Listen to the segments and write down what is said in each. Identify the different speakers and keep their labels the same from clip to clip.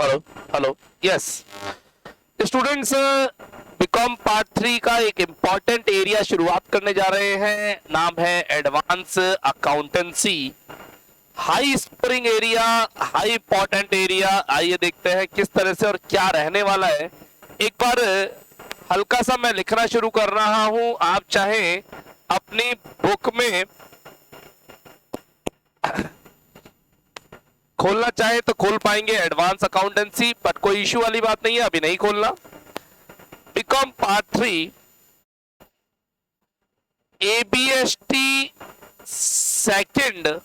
Speaker 1: Hello hello yes students, BCom part 3 का एक important area शुरुआत करने जा रहे हैं। नाम है advance accountancy. High scoring area, high important area. आइए देखते हैं किस तरह से और क्या रहने वाला है। एक बार हल्का सा मैं लिखना शुरू कर रहा हूं। आप चाहें अपनी बुक में खोलना चाहे तो खोल पाएंगे एडवांस अकाउंटेंसी, बट कोई इश्यू वाली बात नहीं है, अभी नहीं खोलना। बीकॉम पार्ट 3 एबीएसटी सेकंड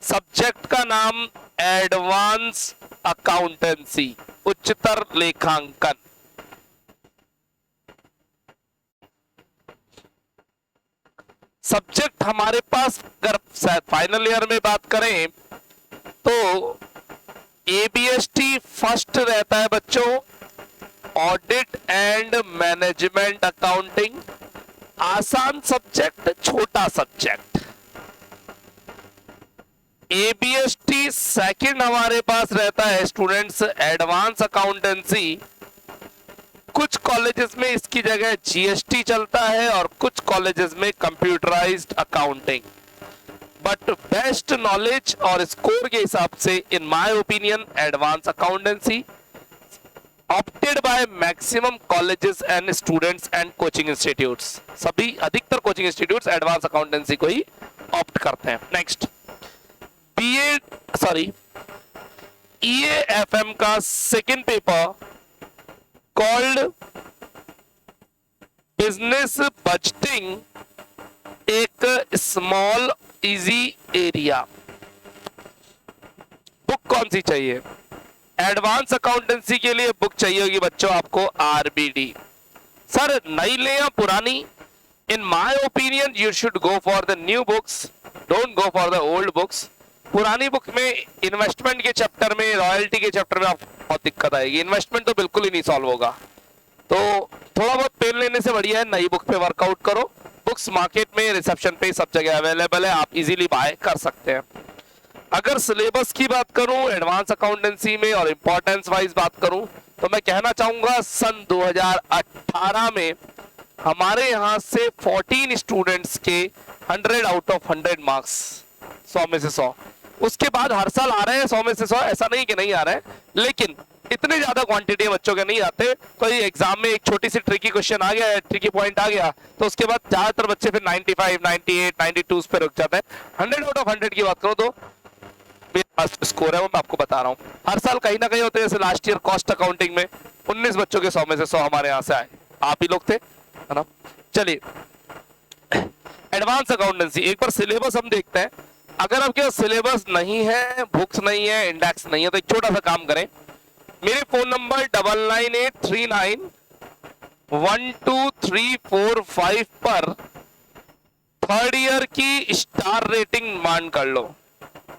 Speaker 1: सब्जेक्ट का नाम एडवांस अकाउंटेंसी, उच्चतर लेखांकन। सब्जेक्ट हमारे पास अगर फाइनल ईयर में बात करें तो एबीएसटी फर्स्ट रहता है बच्चों, ऑडिट एंड मैनेजमेंट अकाउंटिंग। आसान सब्जेक्ट, छोटा सब्जेक्ट। एबीएसटी सेकंड हमारे पास रहता है स्टूडेंट्स एडवांस अकाउंटेंसी। कुछ कॉलेजेस में इसकी जगह जीएसटी चलता है और कुछ कॉलेजेस में computerised accounting. But best knowledge और स्कोर के हिसाब से in my opinion advance accountancy opted by maximum colleges and students and coaching institutes. सभी अधिकतर कोचिंग इंस्टीट्यूट्स एडवांस अकाउंटेंसी को ही ऑप्ट करते हैं। नेक्स्ट ईएएफएम का second paper called business budgeting, एक स्मॉल इजी एरिया। बुक कौन सी चाहिए? एडवांस अकाउंटेंसी के लिए बुक चाहिए होगी बच्चों आपको आरबीडी। सर नई ले या पुरानी? In my opinion you should go for the new books, don't go for the old books. पुरानी बुक में इन्वेस्टमेंट के चैप्टर में, रॉयल्टी के चैप्टर में आपको बहुत दिक्कत आएगी। इन्वेस्टमेंट तो बिल्कुल ही नहीं सॉल्व होगा, तो थोड़ा बहुत पेन लेने से बढ़िया है नई बुक पे वर्कआउट करो। बुक्स मार्केट में, रिसेप्शन पे सब जगह अवेलेबल है, आप इजीली बाय कर सकते हैं। अगर सिलेबस की बात करूं एडवांस अकाउंटेंसी में और इंपॉर्टेंस वाइज बात करूं तो मैं कहना चाहूंगा सन 2018 में हमारे यहां से 14 स्टूडेंट्स के 100 आउट ऑफ 100 मार्क्स, 100 में से 100। उसके बाद हर साल आ रहे हैं 100 में से 100, ऐसा नहीं कि नहीं आ रहे हैं, लेकिन इतने ज्यादा क्वांटिटी बच्चों के नहीं आते। तो ये एग्जाम में एक छोटी सी ट्रिकी क्वेश्चन आ गया, ट्रिकी पॉइंट आ गया, तो उसके बाद ज्यादातर बच्चे फिर 95, 98, 92 पे रुक जाते हैं। 100 आउट ऑफ 100 की बात करो तो स्कोर है वो मैं आपको बता रहा हूँ। हर साल कहीं ना कहीं होते हैं, जैसे लास्ट ईयर कॉस्ट अकाउंटिंग में 19 बच्चों के 100 में से 100 हमारे यहाँ से आए, आप ही लोग थे, है ना। चलिए एडवांस अकाउंटेंसी एक बार सिलेबस हम देखते हैं। अगर आपके पास सिलेबस नहीं है, बुक्स नहीं है, इंडेक्स नहीं है, तो एक छोटा सा काम करें, मेरे फोन नंबर 9983912345 पर थर्ड ईयर की स्टार रेटिंग डिमांड कर लो।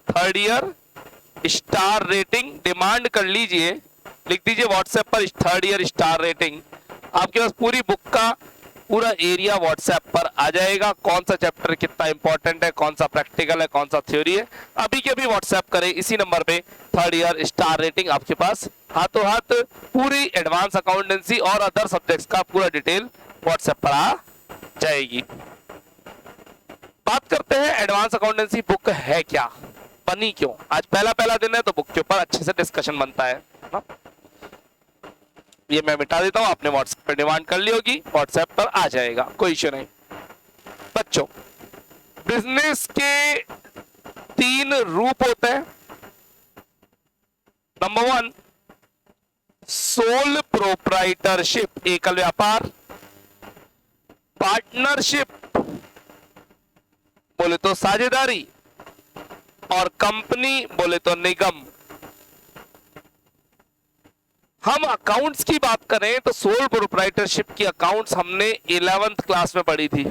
Speaker 1: Third year star rating demand कर लीजिए, लिख दीजिए व्हाट्सएप पर थर्ड ईयर स्टार रेटिंग। आपके पास पूरी बुक का पूरा एरिया व्हाट्सएप पर आ जाएगा, कौन सा चैप्टर कितना इंपॉर्टेंट है, कौन सा प्रैक्टिकल है, कौन सा थ्योरी है। अभी के अभी व्हाट्सएप करें इसी नंबर पे, थर्ड ईयर स्टार रेटिंग आपके पास हाथों हाथ पूरी एडवांस अकाउंटेंसी और अदर सब्जेक्ट्स का पूरा डिटेल व्हाट्सएप पर आ जाएगी। बात करते हैं एडवांस अकाउंटेंसी बुक है क्या, बनी क्यों। आज पहला दिन है तो बुक के ऊपर अच्छे से डिस्कशन बनता है ना। ये मैं मिटा देता हूं, आपने व्हाट्सएप पर डिमांड कर ली होगी, व्हाट्सएप पर आ जाएगा, कोई इश्यू नहीं। बच्चों बिजनेस के 3 रूप होते हैं। नंबर 1 सोल प्रोप्राइटरशिप, एकल व्यापार। पार्टनरशिप बोले तो साझेदारी, और कंपनी बोले तो निगम। हम अकाउंट्स की बात करें तो सोल प्रोप्राइटरशिप की अकाउंट्स हमने 11th क्लास में पढ़ी थी।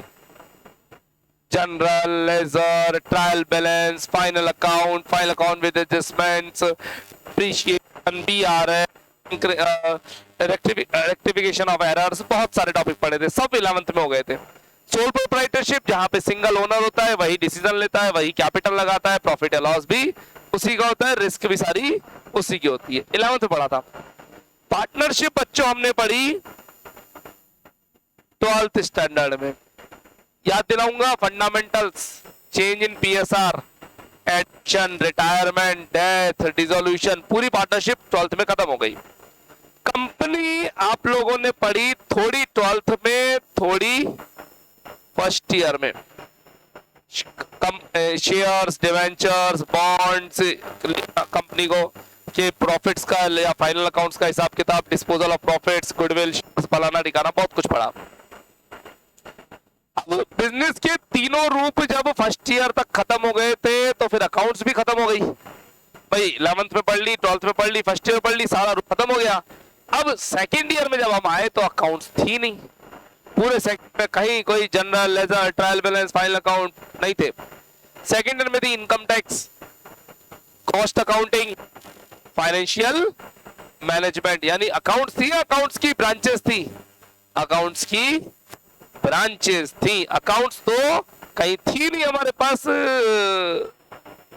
Speaker 1: General, ledger, trial balance, final account with adjustments, depreciation, BRS, rectification of errors, बहुत सारे टॉपिक पढ़े थे, सब 11th में हो गए थे। सोल प्रोप्राइटरशिप जहां पे सिंगल ओनर होता है, वही डिसीजन लेता है, वही कैपिटल लगाता है, प्रॉफिट या लॉस भी उसी का होता है, रिस्क भी सारी उसी की होती है। 11th में पढ़ा था। पार्टनरशिप बच्चों हमने पढ़ी 12th स्टैंडर्ड में। याद दिलाऊंगा, fundamentals, change in PSR, addition, retirement, death, dissolution, पूरी पार्टनरशिप 12th में खत्म हो गई। कंपनी आप लोगों ने पढ़ी थोड़ी 12th में, थोड़ी फर्स्ट ईयर में। शेयर्स, डिवेंचर्स, बॉन्ड्स, कंपनी को के प्रॉफिट्स का या फाइनल अकाउंट्स का हिसाब किताब, डिस्पोजल ऑफ प्रॉफिट्स, गुडविल, फलाना ठिकाना, बहुत कुछ पढ़ा। बिजनेस के तीनों रूप जब फर्स्ट ईयर तक खत्म हो गए थे तो फिर अकाउंट्स भी खत्म हो गई भाई। 11th में पढ़ ली, 12th में पढ़ ली, फर्स्ट ईयर पढ़ ली, सारा रूप खत्म हो गया। अब सेकेंड ईयर में जब हम आए तो अकाउंट्स थी नहीं, पूरे सेक्टर में कहीं कोई general ledger, trial balance, final account नहीं थे। सेकेंड ईयर में थी income tax, cost accounting, financial management, यानी अकाउंट्स थी, अकाउंट्स की ब्रांचेस थी, अकाउंट्स की ब्रांचेस थी। अकाउंट्स तो कहीं थी नहीं हमारे पास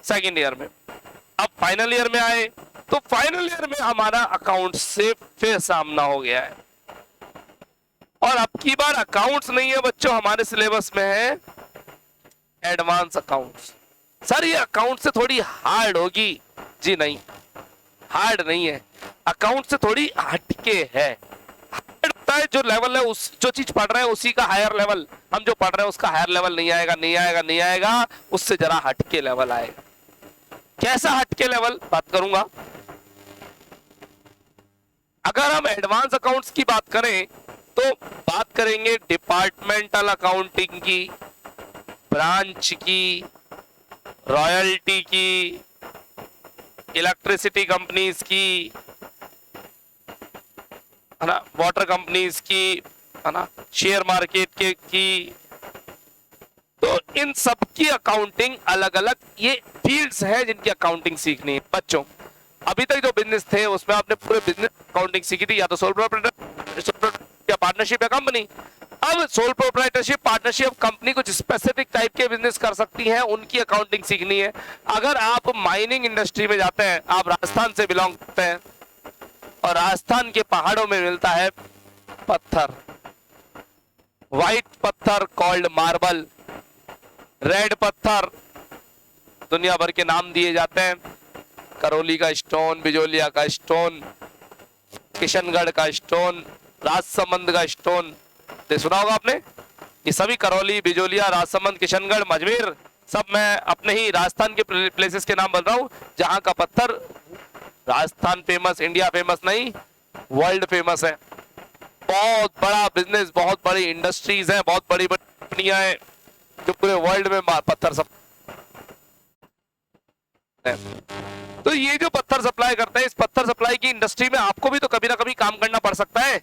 Speaker 1: सेकेंड ईयर में। अब फाइनल ईयर में आए तो फाइनल ईयर में हमारा अकाउंट्स से फिर सामना हो गया है, और अब की बार अकाउंट्स नहीं है बच्चों, हमारे सिलेबस में है एडवांस अकाउंट्स। सर ये अकाउंट से थोड़ी हार्ड होगी, जी नहीं, हार्ड नहीं है, अकाउंट से थोड़ी हटके है। हार्ड होता है जो लेवल है, उस जो चीज पढ़ रहे हैं उसी का हायर लेवल, हम जो पढ़ रहे हैं उसका हायर लेवल नहीं आएगा, नहीं आएगा, नहीं आएगा, उससे जरा हटके लेवल आएगा। कैसा हटके लेवल, बात करूंगा। अगर हम एडवांस अकाउंट्स की बात करें तो बात करेंगे डिपार्टमेंटल अकाउंटिंग की, ब्रांच की, रॉयल्टी की, इलेक्ट्रिसिटी कंपनीज की, है ना, वाटर कंपनीज की, है ना, शेयर मार्केट के की। तो इन सब की अकाउंटिंग अलग अलग ये फील्ड्स हैं जिनकी अकाउंटिंग सीखनी है बच्चों। अभी तक जो बिजनेस थे उसमें आपने पूरे बिजनेस अकाउंटिंग सीखी थी, या तो सोल प्रोप्राइटरशिप या पार्टनरशिप या कंपनी। अब सोल प्रोप्राइटरशिप, पार्टनरशिप, कंपनी कुछ स्पेसिफिक टाइप के बिजनेस कर सकती हैं, उनकी अकाउंटिंग सीखनी है। अगर आप माइनिंग इंडस्ट्री में जाते हैं, आप राजस्थान से बिलोंग करते हैं और राजस्थान के पहाड़ों में मिलता है पत्थर, व्हाइट पत्थर कॉल्ड मार्बल, रेड पत्थर दुनिया भर के नाम दिए जाते हैं, करौली का स्टोन, बिजोलिया का स्टोन, किशनगढ़ का स्टोन, राजसमंद का स्टोन, सुना होगा आपने। ये सभी करौली, बिजोलिया, राजसमंद, किशनगढ़, मजमेर, सब मैं अपने ही राजस्थान के प्लेसेस के नाम बता रहा हूं जहां का पत्थर राजस्थान फेमस, इंडिया फेमस नहीं, वर्ल्ड फेमस है। बहुत बड़ा बिजनेस, बहुत बड़ी इंडस्ट्रीज है, बहुत बड़ी बड़ी कंपनियां हैं जो पूरे वर्ल्ड में पत्थर सब है। तो ये जो पत्थर सप्लाई करता है, इस पत्थर सप्लाई की इंडस्ट्री में आपको भी तो कभी ना कभी काम करना पड़ सकता है,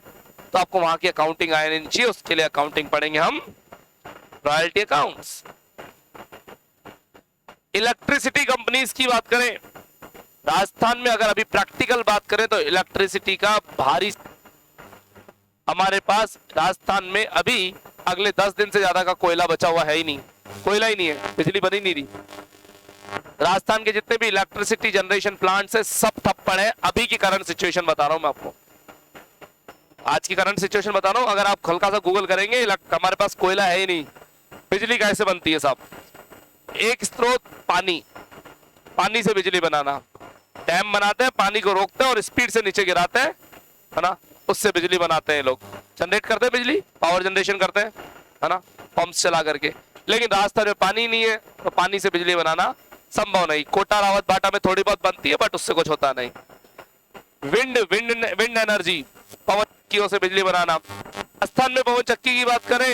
Speaker 1: तो आपको वहां की अकाउंटिंग आनी चाहिए। उसके लिए अकाउंटिंग पढ़ेंगे हम, रॉयल्टी अकाउंट्स। इलेक्ट्रिसिटी कंपनीज की बात करें राजस्थान में, अगर अभी प्रैक्टिकल बात करें तो इलेक्ट्रिसिटी का भारी, हमारे पास राजस्थान में अभी अगले 10 दिन से ज्यादा का कोयला बचा हुआ है ही नहीं, कोयला ही नहीं है, बिजली बनी नहीं रही। राजस्थान के जितने भी इलेक्ट्रिसिटी जनरेशन प्लांट्स है सब ठप पड़े हैं। अभी की करंट सिचुएशन बता रहा हूं मैं आपको, आज की करंट सिचुएशन बता रहा हूं। अगर आप हल्का सा गूगल करेंगे, हमारे पास कोयला है ही नहीं, बिजली कैसे बनती है साहब? एक स्रोत पानी, पानी से बिजली बनाना, डैम बनाते हैं, पानी को रोकते हैं और स्पीड से नीचे गिराते हैं, है ना, उससे बिजली बनाते हैं लोग, जनरेट करते हैं बिजली, पावर जनरेशन करते हैं, है ना, पंप्स चला करके। लेकिन राजस्थान में पानी नहीं है तो पानी से बिजली बनाना संभव नहीं। कोटा रावत बाटा में थोड़ी बहुत बनती है बट उससे कुछ होता नहीं। विंड एनर्जी, पवन चक्कियों से बिजली बनाना। राजस्थान में पवन चक्की की बात करें,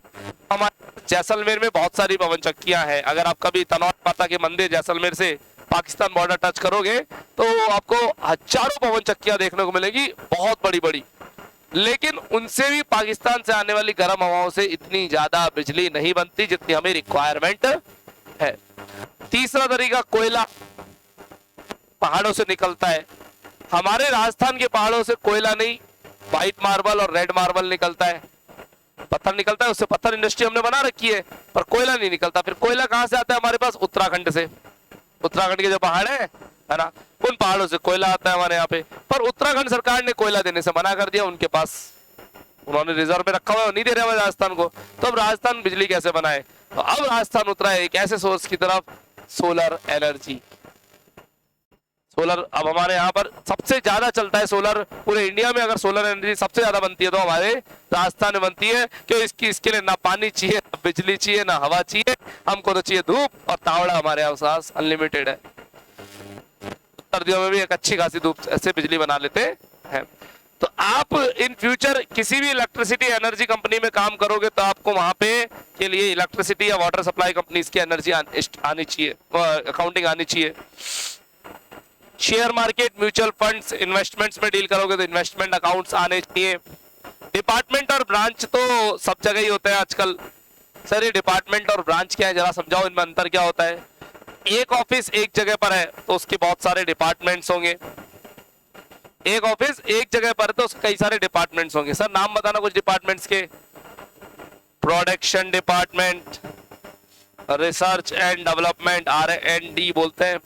Speaker 1: हमारे जैसलमेर में बहुत सारी पवन चक्कियां हैं। अगर आप कभी तनौर माता के मंदिर जैसलमेर से पाकिस्तान बॉर्डर टच करोगे तो आपको हजारों पवन चक्कियां देखने को मिलेगी, बहुत बड़ी बड़ी। लेकिन उनसे भी पाकिस्तान से आने वाली गर्म हवाओं से इतनी ज्यादा बिजली नहीं बनती जितनी हमें रिक्वायरमेंट है। तीसरा तरीका, कोयला पहाड़ों से निकलता है। हमारे राजस्थान के पहाड़ों से कोयला नहीं, व्हाइट मार्बल और रेड मार्बल निकलता है, पत्थर निकलता है, उससे पत्थर इंडस्ट्री हमने बना रखी है, पर कोयला नहीं निकलता। फिर कोयला कहां से आता है हमारे पास? उत्तराखंड से। उत्तराखंड के जो पहाड़ है ना, उन पहाड़ों से कोयला आता है हमारे यहाँ पे। पर उत्तराखंड सरकार ने कोयला देने से मना कर दिया, उनके पास उन्होंने रिजर्व में रखा हुआ है, नहीं दे रहे हमें राजस्थान को। तो अब राजस्थान बिजली कैसे बनाए? तो अब राजस्थान उतरा है एक ऐसे सोर्स की तरफ, सोलर एनर्जी। सोलर अब हमारे यहाँ पर सबसे ज्यादा चलता है सोलर, पूरे इंडिया में अगर सोलर एनर्जी सबसे ज्यादा बनती है तो हमारे राजस्थान में बनती है। क्यों? इसके लिए ना पानी चाहिए, ना बिजली चाहिए, ना हवा चाहिए, हमको तो चाहिए धूप, और तावड़ा हमारे यहाँ पास अनलिमिटेड है। सर्दियों में भी एक अच्छी खासी धूप ऐसे बिजली बना लेते हैं। तो आप इन फ्यूचर किसी भी इलेक्ट्रिसिटी एनर्जी कंपनी में काम करोगे तो आपको वहां पे के लिए इलेक्ट्रिसिटी या वाटर सप्लाई कंपनीज की एनर्जी आनी चाहिए, अकाउंटिंग आनी चाहिए। Share market, mutual funds, investments में डील करोगे तो इन्वेस्टमेंट अकाउंट्स आने चाहिए। डिपार्टमेंट और ब्रांच तो सब जगह ही होते हैं आजकल। सर ये डिपार्टमेंट और ब्रांच क्या है, जरा समझाओ, इनमें अंतर क्या होता है? एक ऑफिस एक जगह पर है तो उसके बहुत सारे डिपार्टमेंट्स होंगे। एक ऑफिस एक जगह पर है तो उसके कई सारे डिपार्टमेंट्स होंगे। सर नाम बताना कुछ डिपार्टमेंट्स के। Production department, research and development R&D बोलते हैं,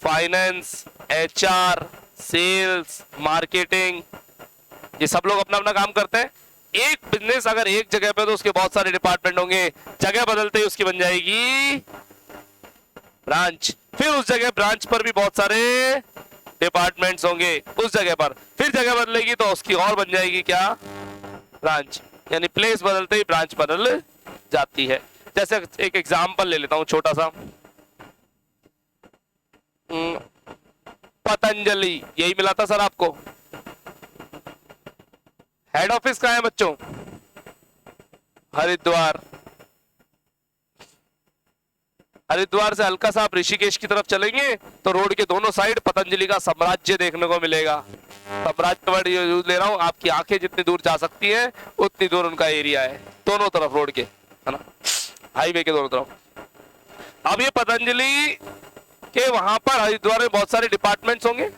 Speaker 1: फाइनेंस, HR, सेल्स, मार्केटिंग, ये सब लोग अपना अपना काम करते हैं। एक बिजनेस अगर एक जगह पे तो उसके बहुत सारे डिपार्टमेंट होंगे, जगह बदलते ही उसकी बन जाएगी ब्रांच। फिर उस जगह ब्रांच पर भी बहुत सारे डिपार्टमेंट्स होंगे उस जगह पर, फिर जगह बदलेगी तो उसकी और बन जाएगी क्या? ब्रांच। यानी प्लेस बदलते ही ब्रांच बदल जाती है। जैसे एक एग्जांपल ले लेता हूं छोटा सा, पतंजलि, यही मिला था सर आपको। हेड ऑफिस कहाँ है बच्चों? हरिद्वार। हरिद्वार से हल्का सा आप ऋषिकेश की तरफ चलेंगे तो रोड के दोनों साइड पतंजलि का साम्राज्य देखने को मिलेगा। साम्राज्य वर्ड यूज ले रहा हूं, आपकी आंखें जितनी दूर जा सकती है उतनी दूर उनका एरिया है, दोनों तरफ रोड के, है ना, हाईवे के दोनों तरफ। अब ये पतंजलि के वहां पर हरिद्वार में बहुत सारे डिपार्टमेंट्स होंगे,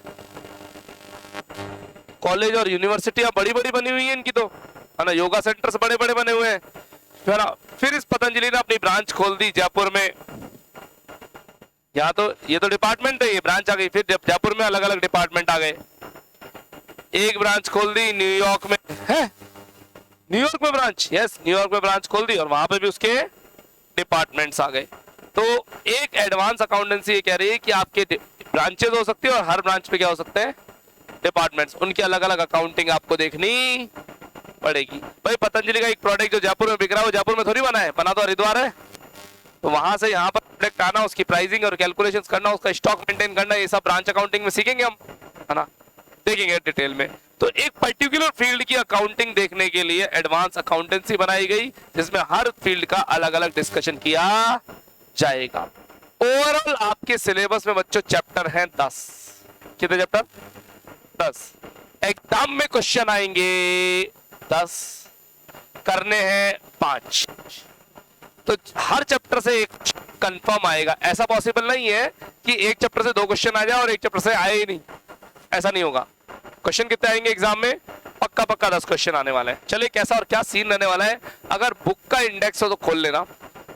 Speaker 1: कॉलेज और यूनिवर्सिटियां बड़ी बड़ी बनी हुई है इनकी तो, है ना, योगा सेंटर्स बड़े बड़े बने हुए हैं। फिर इस पतंजलि ने अपनी ब्रांच खोल दी जयपुर में। यहाँ तो ये तो डिपार्टमेंट है, ये ब्रांच आ गई। फिर जयपुर में अलग अलग डिपार्टमेंट आ गए। एक ब्रांच खोल दी न्यूयॉर्क में, है न्यूयॉर्क में ब्रांच, यस न्यूयॉर्क में ब्रांच खोल दी और वहां पे भी उसके डिपार्टमेंट्स आ गए। तो एक एडवांस अकाउंटेंसी ये कह रही है कि आपके ब्रांचेस हो सकती है और हर ब्रांच पे क्या हो सकते हैं? डिपार्टमेंट्स। उनकी अलग अलग अकाउंटिंग आपको देखनी पड़ेगी। भाई पतंजलि का एक प्रोडक्ट जो जयपुर में बिक रहा है वो जयपुर में थोड़ी बना है, बना तो हरिद्वार है। तो वहां से यहाँ पर प्रोडक्ट आना, उसकी प्राइसिंग और कैलकुलेशंस करना, उसका स्टॉक मेंटेन करना, ये सब ब्रांच अकाउंटिंग में सीखेंगे हम, है ना, देखेंगे डिटेल में। तो एक पर्टिकुलर फील्ड की अकाउंटिंग देखने के लिए एडवांस अकाउंटेंसी बनाई गई, जिसमें हर फील्ड का अलग अलग डिस्कशन किया जाएगा। ओवरऑल आपके सिलेबस में बच्चों चैप्टर हैं 10। कितने चैप्टर? 10। एग्जाम में क्वेश्चन आएंगे 10, करने हैं 5। तो हर चैप्टर से एक कंफर्म आएगा। ऐसा पॉसिबल नहीं है कि एक चैप्टर से 2 क्वेश्चन आ जाए और एक चैप्टर से आए ही नहीं, ऐसा नहीं होगा। क्वेश्चन कितने आएंगे एग्जाम में? पक्का पक्का 10 क्वेश्चन आने वाले हैं। चलिए कैसा और क्या सीन रहने वाला है, अगर बुक का इंडेक्स हो तो खोल लेना,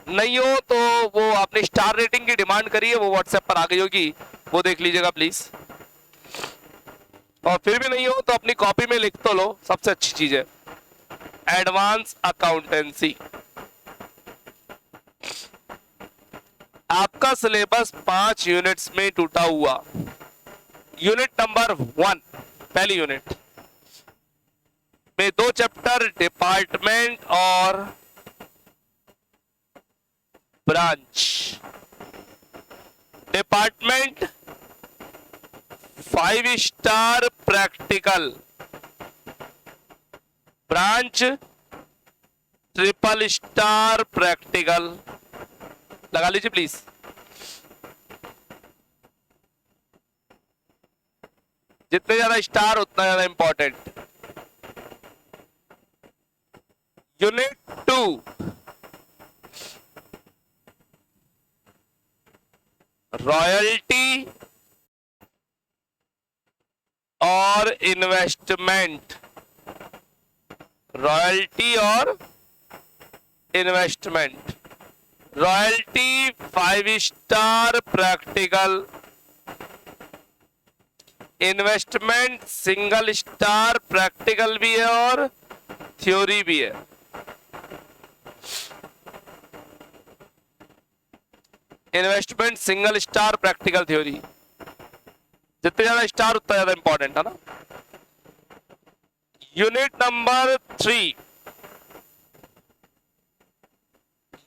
Speaker 1: नहीं हो तो वो आपने स्टार रेटिंग की डिमांड करी है, वो व्हाट्सएप पर आ गई होगी, वो देख लीजिएगा प्लीज। और फिर भी नहीं हो तो अपनी कॉपी में लिख तो लो, सबसे अच्छी चीज है। एडवांस अकाउंटेंसी, आपका सिलेबस 5 यूनिट्स में टूटा हुआ। यूनिट नंबर 1, पहली यूनिट में 2 चैप्टर डिपार्टमेंट और branch. Department 5 star practical, branch 3 star practical. लगा लीजिए प्लीज। जितने ज्यादा स्टार उतना ज्यादा इंपॉर्टेंट। यूनिट 2 रॉयल्टी और इन्वेस्टमेंट, रॉयल्टी और investment. Royalty 5 star practical, investment single star practical भी है और थ्योरी भी है। Investment single star practical theory, जितने ज्यादा स्टार उतना ज्यादा इंपॉर्टेंट है ना। Unit number 3,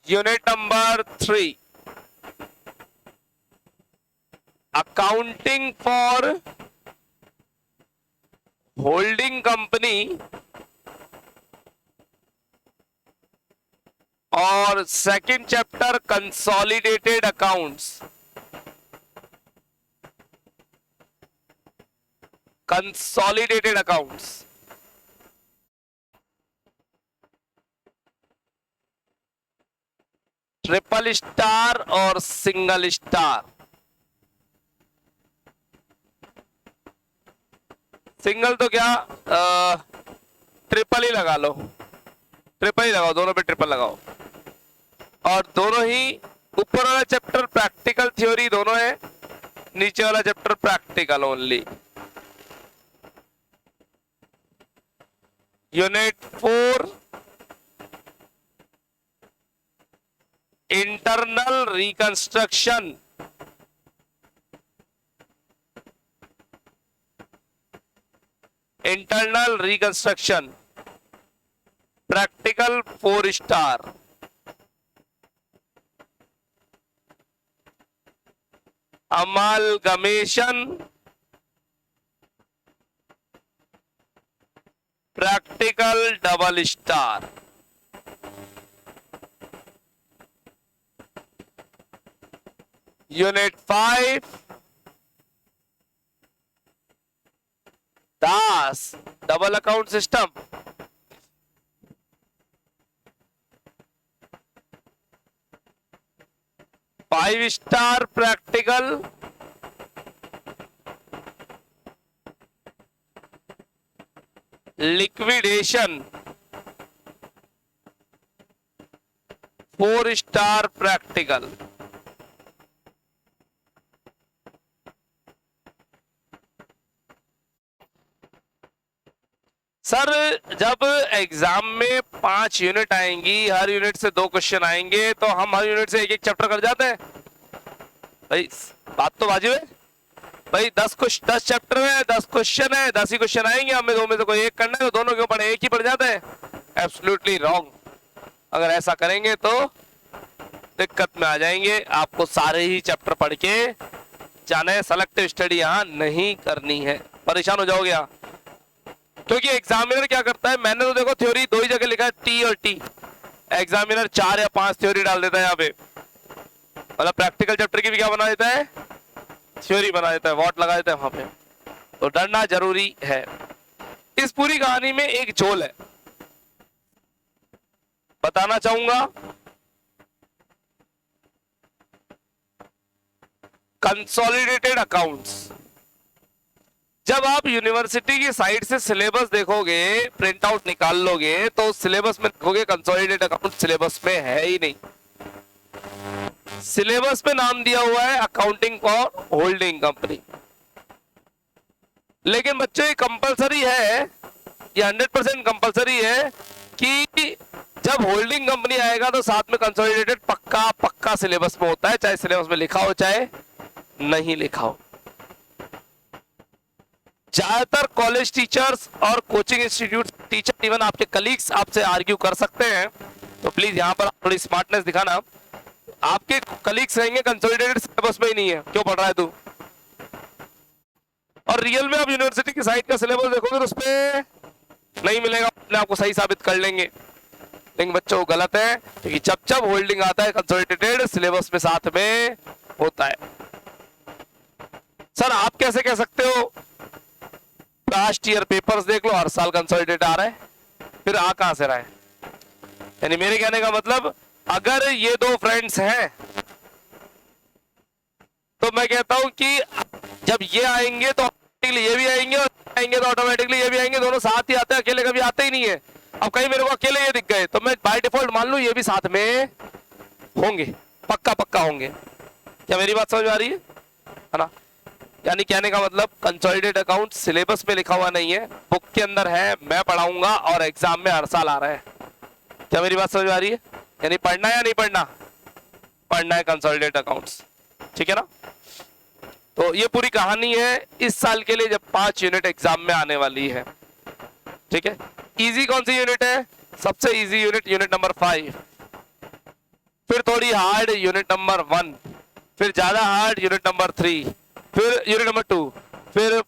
Speaker 1: unit number 3, accounting for holding company और second chapter consolidated accounts, consolidated accounts. Triple star और सिंगल स्टार। सिंगल तो क्या, ट्रिपल ही लगा लो, ट्रिपल ही लगाओ, दोनों पे ट्रिपल लगाओ। और दोनों ही, ऊपर वाला चैप्टर प्रैक्टिकल थ्योरी दोनों है, नीचे वाला chapter practical only. Unit 4, internal reconstruction, internal reconstruction practical 4 star. Amalgamation practical double star. Unit 5, दास double account system, five star practical, liquidation 4 star practical. Sir जब एग्जाम में 5 यूनिट आएंगी, हर यूनिट से 2 question आएंगे, तो हम हर यूनिट से एक एक चैप्टर कर जाते हैं भाई, बात तो वाजिब है भाई। 10 चैप्टर है, 10 क्वेश्चन है, 10 ही क्वेश्चन आएंगे, हमें 2 में से कोई एक करना है, तो दोनों के ऊपर एक ही पड़ जाता है। Absolutely wrong. अगर ऐसा करेंगे तो दिक्कत में आ जाएंगे। आपको सारे ही चैप्टर पढ़ के जाना है, सेलेक्टिव स्टडी यहाँ नहीं करनी है, परेशान हो जाओगे यहाँ। क्योंकि एग्जामिनर क्या करता है, मैंने तो देखो थ्योरी 2 ही जगह लिखा है, टी और टी। एग्जामिनर 4 या 5 थ्योरी डाल देता है यहाँ पे, मतलब प्रैक्टिकल चैप्टर की भी क्या बना देता है, थ्योरी बना देता है, वॉट लगा देता है वहां पे। तो डरना जरूरी है। इस पूरी कहानी में एक झोल है, बताना चाहूंगा। Consolidated accounts. जब आप यूनिवर्सिटी की साइट से सिलेबस देखोगे, प्रिंट आउट निकाल लोगे, तो सिलेबस में देखोगे कंसोलिडेटेड अकाउंट सिलेबस में है ही नहीं। सिलेबस में नाम दिया हुआ है अकाउंटिंग फॉर होल्डिंग कंपनी। लेकिन बच्चों ये कंपलसरी है, ये 100% कंपलसरी है कि जब होल्डिंग कंपनी आएगा तो साथ में कंसोलिडेटेड पक्का पक्का सिलेबस में होता है, चाहे सिलेबस में लिखा हो चाहे नहीं लिखा हो। ज्यादातर कॉलेज टीचर्स और कोचिंग इंस्टीट्यूट टीचर, इवन आपके कलीग्स आपसे आर्ग्यू कर सकते हैं, तो प्लीज यहाँ पर थोड़ी स्मार्टनेस दिखाना। आपके कलीग्स रहेंगे कंसोलिडेटेड सिलेबस में ही नहीं है, क्यों पढ़ रहा है तू। और रियल में आप यूनिवर्सिटी की साइट का सिलेबस देखोगे तो उस पर नहीं मिलेगा, अपने आपको सही साबित कर लेंगे। लेकिन बच्चों गलत है, क्योंकि जब होल्डिंग आता है कंसोलिडेटेड सिलेबस में साथ में होता है। सर आप कैसे कह सकते हो, लास्ट ईयर पेपर्स देख लो, हर साल कंसोलिडेटेड आ रहा है, फिर आ कहां से रहा है। यानी मेरे कहने का मतलब, अगर ये 2 फ्रेंड्स हैं तो मैं कहता हूं कि जब ये आएंगे तो ये भी आएंगे, और आएंगे तो ऑटोमेटिकली ये भी आएंगे, दोनों साथ ही आते हैं, अकेले कभी आते ही नहीं है। अब कहीं मेरे को अकेले ये दिख गए तो मैं बाय डिफॉल्ट मान लूं ये भी साथ में होंगे, पक्का पक्का होंगे। क्या मेरी बात समझ में आ रही है ना? यानी कहने का मतलब कंसोलिडेटेड अकाउंट सिलेबस में लिखा हुआ नहीं है, बुक के अंदर है, मैं पढ़ाऊंगा और एग्जाम में हर साल आ रहा है। क्या मेरी बात समझ में आ रही है? यानी पढ़ना है या नहीं पढ़ना? पढ़ना है कंसोलिडेटेड अकाउंट्स, ठीक है ना? तो ये पूरी कहानी है इस साल के लिए, जब 5 यूनिट एग्जाम में आने वाली है, ठीक है? इजी कौन सी यूनिट है? सबसे इजी यूनिट, यूनिट नंबर 5। फिर थोड़ी हार्ड यूनिट नंबर 1, फिर ज्यादा हार्ड यूनिट नंबर 3, फिर यूनिट नंबर 2, फिर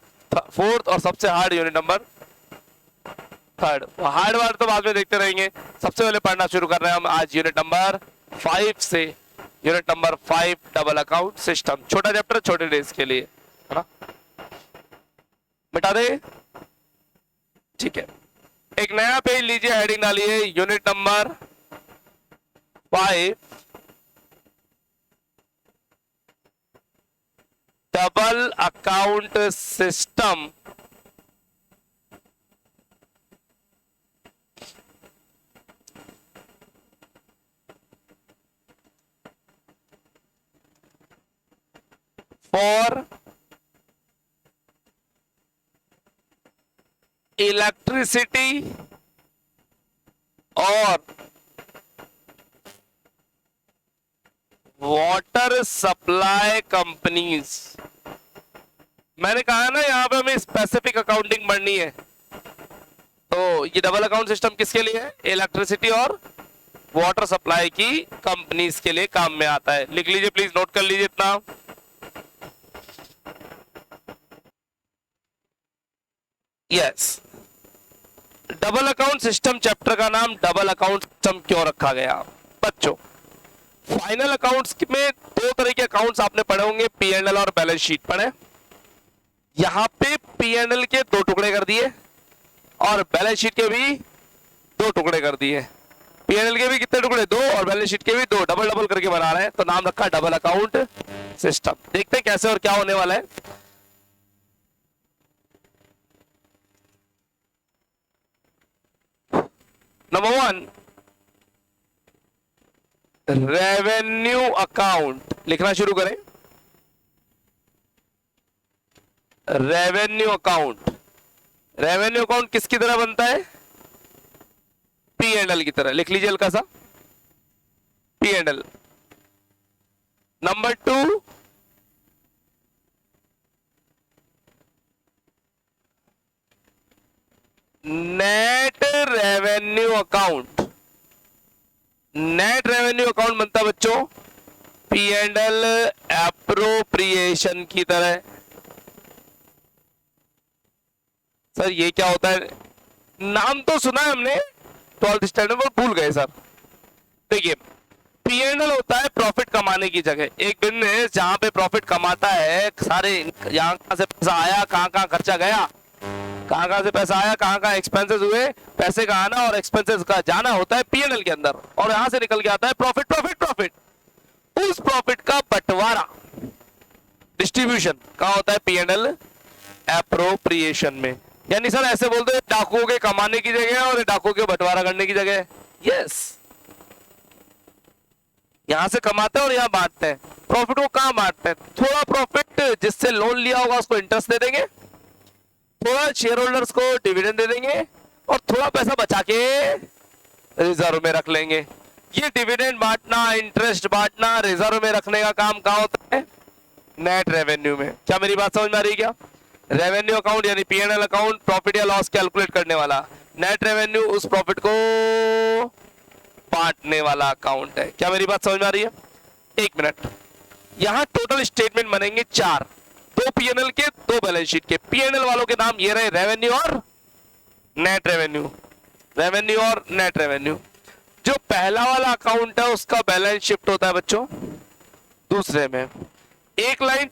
Speaker 1: 4th और सबसे hard unit number 3rd। Hard ward तो बाद में देखते रहेंगे, सबसे पहले पढ़ना शुरू कर रहे हैं हम आज यूनिट नंबर 5 से। Unit number 5 double account system, छोटा चैप्टर छोटे डेज के लिए, है ना? मिटा दे, ठीक है। एक नया पेज लीजिए, हेडिंग डालिए unit number 5 double account system. For electricity और वाटर सप्लाई कंपनीज। मैंने कहा है ना, यहां पे हमें स्पेसिफिक अकाउंटिंग पढ़नी है। तो ये डबल अकाउंट सिस्टम किसके लिए है? इलेक्ट्रिसिटी और वाटर सप्लाई की कंपनीज के लिए काम में आता है। लिख लीजिए प्लीज, नोट कर लीजिए इतना। Yes, double account system chapter का नाम डबल अकाउंट सिस्टम क्यों रखा गया? बच्चों, फाइनल अकाउंट्स में 2 तरह के अकाउंट्स आपने पढ़े होंगे, P&L और बैलेंस शीट पढ़े। यहां पे P&L के 2 टुकड़े कर दिए और बैलेंस शीट के भी 2 टुकड़े कर दिए। P&L के भी कितने टुकड़े? 2, और बैलेंस शीट के भी 2, डबल डबल करके बना रहे हैं, तो नाम रखा डबल अकाउंट सिस्टम। देखते हैं कैसे और क्या होने वाला है। Number 1, revenue account. लिखना शुरू करें, रेवेन्यू अकाउंट। रेवेन्यू अकाउंट किसकी तरह बनता है? P&L की तरह। लिख लीजिए हल्का सा, P&L। Number 2, net revenue account. Net revenue account बनता है बच्चों P&L एप्रोप्रिएशन की तरह। सर ये क्या होता है? नाम तो सुना है हमने 12th स्टैंडर्ड में, भूल गए सर। देखिए, P&L होता है प्रॉफिट कमाने की जगह। एक बिजनेस जहां पे प्रॉफिट कमाता है, सारे यहाँ कहां से पैसा आया, कहां कहां खर्चा गया, कहां कहां से पैसा आया, कहां कहां एक्सपेंसेस हुए, पैसे का आना और एक्सपेंसेस का जाना होता है P&L के अंदर, और यहां से निकल के आता है प्रॉफिट प्रॉफिट प्रॉफिट। उस प्रॉफिट का बंटवारा, डिस्ट्रीब्यूशन कहां होता है? P&L एप्रोप्रिएशन में। यानी सर ऐसे बोलते हैं, डाकुओं के कमाने की जगह और डाकुओं के बंटवारा करने की जगह। यस, यहां से कमाते हैं और यहां बांटते हैं। प्रॉफिट को कहां बांटते हैं? थोड़ा प्रॉफिट जिससे लोन लिया होगा उसको इंटरेस्ट दे देंगे, थोड़ा शेयर होल्डर्स को डिविडेंड दे देंगे, और थोड़ा पैसा बचा के रिजर्व में रख लेंगे। ये डिविडेंड बांटना, इंटरेस्ट बांटना, रिजर्व में रखने का काम कहां होता है? नेट रेवेन्यू में। क्या मेरी बात समझ में आ रही है क्या? रेवेन्यू अकाउंट यानी P&L अकाउंट प्रॉफिट या लॉस कैलकुलेट करने वाला, नेट रेवेन्यू उस प्रॉफिट को बांटने वाला अकाउंट है। क्या मेरी बात समझ में आ रही है? 1 मिनट, यहां टोटल स्टेटमेंट बनेंगे 4, 2 P&L के, 2 बैलेंस शीट के। P&L वालों के नाम ये रहे, रेवेन्यू और नेट रेवेन्यू, रेवेन्यू और नेट रेवेन्यू। जो पहला वाला अकाउंट है उसका बैलेंस शिफ्ट होता है बच्चों दूसरे में। एक लाइन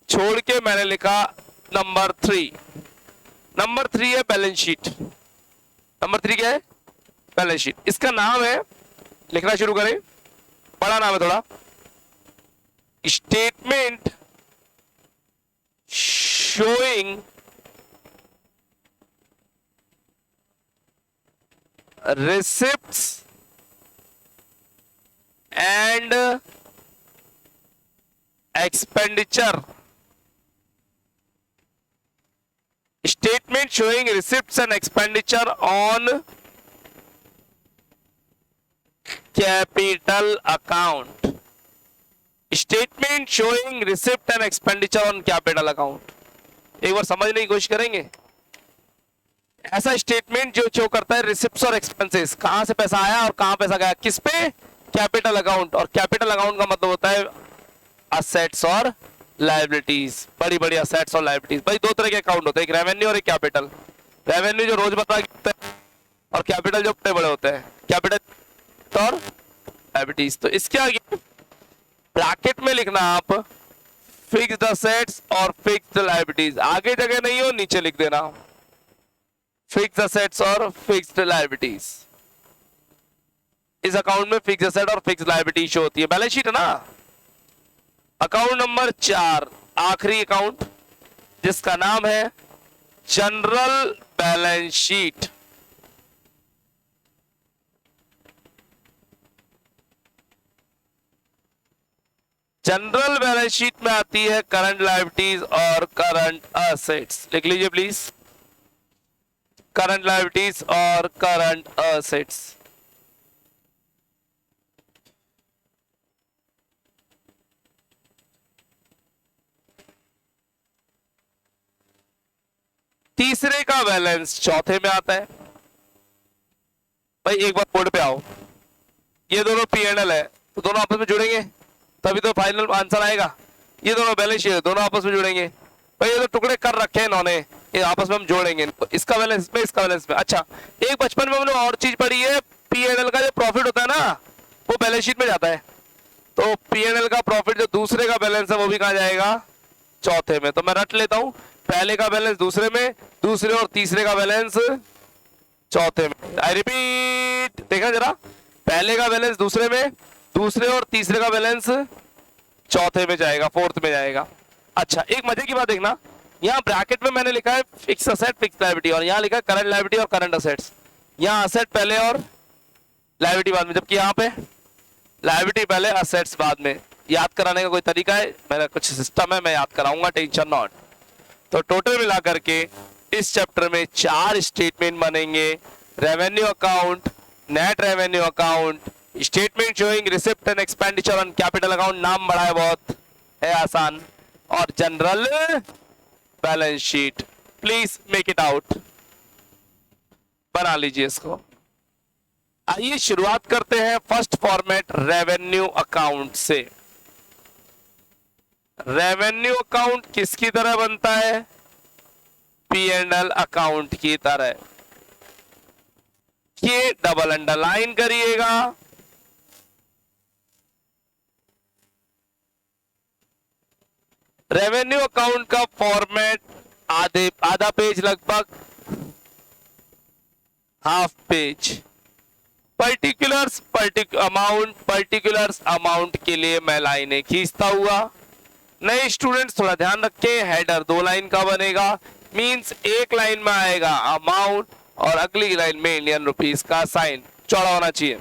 Speaker 1: छोड़ के मैंने लिखा नंबर 3। नंबर 3 है बैलेंस शीट। नंबर 3 क्या है? Balance sheet. इसका नाम है, लिखना शुरू करें, बड़ा नाम है थोड़ा, statement showing receipts and expenditure, statement showing receipts and expenditure on capital account, statement showing receipt and expenditure on capital account। एक बार समझने की कोशिश करेंगे। ऐसा स्टेटमेंट जो शो करता है रिसिप्ट्स और एक्सपेंसेस, कहां से पैसा आया और कहां पैसा गया, किस पे, कैपिटल अकाउंट। और कैपिटल अकाउंट का मतलब होता है असेट्स और लायबिलिटीज, बड़ी बड़ी असेट्स और लायबिलिटीज। भाई दो तरह के अकाउंट होते हैं, एक रेवेन्यू और एक कैपिटल। रेवेन्यू जो रोजमर्रा के होते हैं और कैपिटल जो बड़े बड़े होते हैं, कैपिटल और लायबिलिटीज। तो इसके आगे ब्रैकेट में लिखना आप फिक्स्ड असेट्स और फिक्स्ड लायबिलिटीज, आगे जगह नहीं हो नीचे लिख देना फिक्स्ड असेट्स और फिक्स्ड लायबिलिटीज। इस अकाउंट में फिक्स्ड असेट और फिक्स्ड लायबिलिटी शो होती है। बैलेंस शीट है ना। अकाउंट नंबर 4, आखिरी अकाउंट, जिसका नाम है general balance sheet. General balance sheet में आती है करंट लायबिलिटीज और करंट असेट्स। लिख लीजिए प्लीज, करंट लायबिलिटीज और करंट असेट्स। तीसरे का बैलेंस चौथे में आता है। भाई एक बार बोर्ड पे आओ, ये दोनों पी&एल है तो दोनों आपस में जुड़ेंगे तभी तो फाइनल आंसर आएगा। ये दोनों बैलेंस शीट दोनों आपस में जुड़ेंगे। भाई ये तो टुकड़े कर रखे हैं इन्होंने, ये आपस में हम जोड़ेंगे, इसका बैलेंस में इसका बैलेंस में। अच्छा, एक बचपन में हमने और चीज पढ़ी है, पी&एल का जो प्रॉफिट होता है ना वो बैलेंस शीट में जाता है। तो पी&एल का प्रॉफिट जो दूसरे का बैलेंस है वो भी कहा जाएगा, चौथे में। तो मैं रट लेता हूं, पहले का बैलेंस दूसरे में, दूसरे और तीसरे का बैलेंस चौथे में। आई रिपीट, देखा जरा, पहले का बैलेंस दूसरे में, दूसरे और तीसरे का बैलेंस चौथे में जाएगा, फोर्थ में जाएगा। अच्छा, एक मजे की बात देखना, यहाँ ब्रैकेट में मैंने लिखा है फिक्स असेट फिक्स लायबिलिटी और यहाँ लिखा है करंट लायबिलिटी और करंट असेट्स। यहाँ असेट पहले और लायबिलिटी बाद में, जबकि यहाँ पे लायबिलिटी पहले असेट्स बाद में। याद कराने का कोई तरीका है? मेरा कुछ सिस्टम है, मैं याद कराऊंगा, टेंशन नॉट। तो टोटल मिला करके इस चैप्टर में 4 स्टेटमेंट बनेंगे। Revenue account, net revenue account, statement showing receipt and expenditure on capital account, नाम बड़ा है, बहुत है आसान, और general balance sheet. Please make it out, बना लीजिए इसको। आइए शुरुआत करते हैं फर्स्ट फॉर्मेट रेवेन्यू अकाउंट से। रेवेन्यू अकाउंट किसकी तरह बनता है? पी&एल अकाउंट की तरह। ये डबल अंडरलाइन करिएगा। रेवेन्यू अकाउंट का फॉर्मेट आधा पेज, लगभग हाफ पेज। पर्टिकुलर्स अमाउंट के लिए मैं लाइनें खींचता हुआ। नए स्टूडेंट्स थोड़ा ध्यान रखें, हेडर 2 लाइन का बनेगा, मींस एक लाइन में आएगा अमाउंट और अगली लाइन में इंडियन रुपीस का साइन चौड़ा होना चाहिए।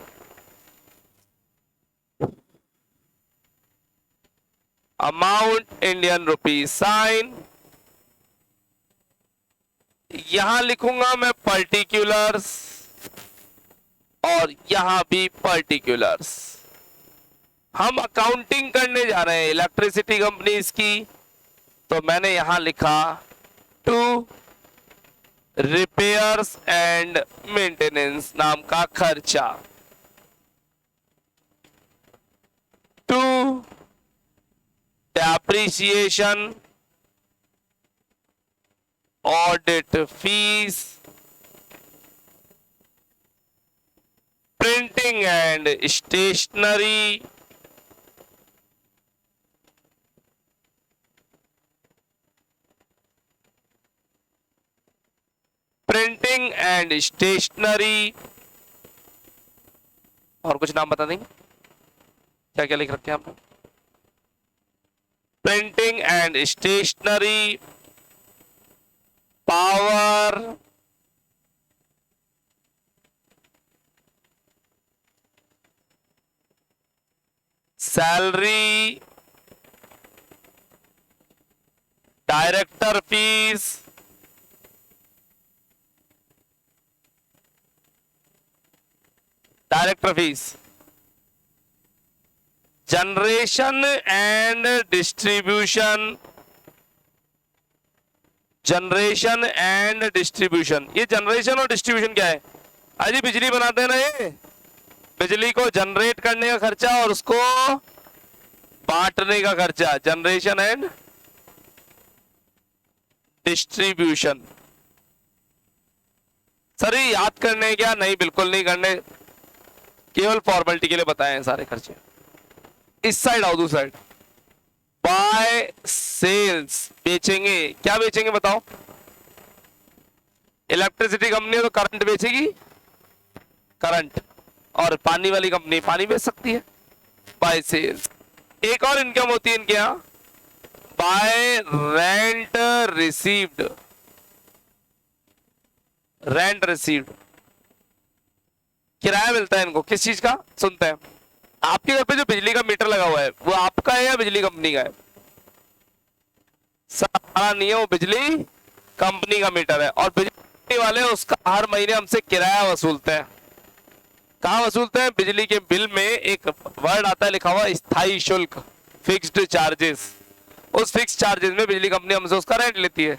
Speaker 1: Amount Indian rupees sign. यहां लिखूंगा मैं पर्टिकुलर्स और यहां भी पर्टिकुलर्स। हम अकाउंटिंग करने जा रहे हैं इलेक्ट्रिसिटी कंपनीज की, तो मैंने यहां लिखा टू रिपेयर्स एंड मेंटेनेंस नाम का खर्चा, to depreciation, audit fees, printing and stationery, printing and stationery, और कुछ नाम बता देंगे क्या क्या लिख रखे हैं आपने? Printing and stationery, power, salary, director fees, director fees, generation and distribution, generation and distribution. ये जनरेशन और डिस्ट्रीब्यूशन क्या है? अजी बिजली बनाते हैं ना, ये बिजली को जनरेट करने का खर्चा और उसको बांटने का खर्चा, जनरेशन एंड डिस्ट्रीब्यूशन। सर ये याद करने हैं क्या? नहीं, बिल्कुल नहीं करने, केवल फॉर्मेलिटी के लिए बताए हैं सारे खर्चे। इस साइड आओ, दूसरी साइड। बाय सेल्स, बेचेंगे, क्या बेचेंगे बताओ? इलेक्ट्रिसिटी कंपनी है तो करंट बेचेगी, करंट, और पानी वाली कंपनी पानी बेच सकती है, बाय सेल्स। एक और इनकम होती है इनके यहां, bye rent received, rent received, किराया मिलता है इनको किस चीज का? सुनते हैं। आपके घर पे जो बिजली का मीटर लगा हुआ है वो आपका है या बिजली कंपनी का है? सारा नहीं है, वो बिजली कंपनी का मीटर है, और बिजली वाले उसका हर महीने हमसे किराया वसूलते हैं। कहाँ वसूलते हैं? बिजली के बिल में एक वर्ड आता है लिखा हुआ स्थायी शुल्क, फिक्स्ड चार्जेस। उस फिक्स चार्जेस में बिजली कंपनी हमसे उसका रेंट लेती है।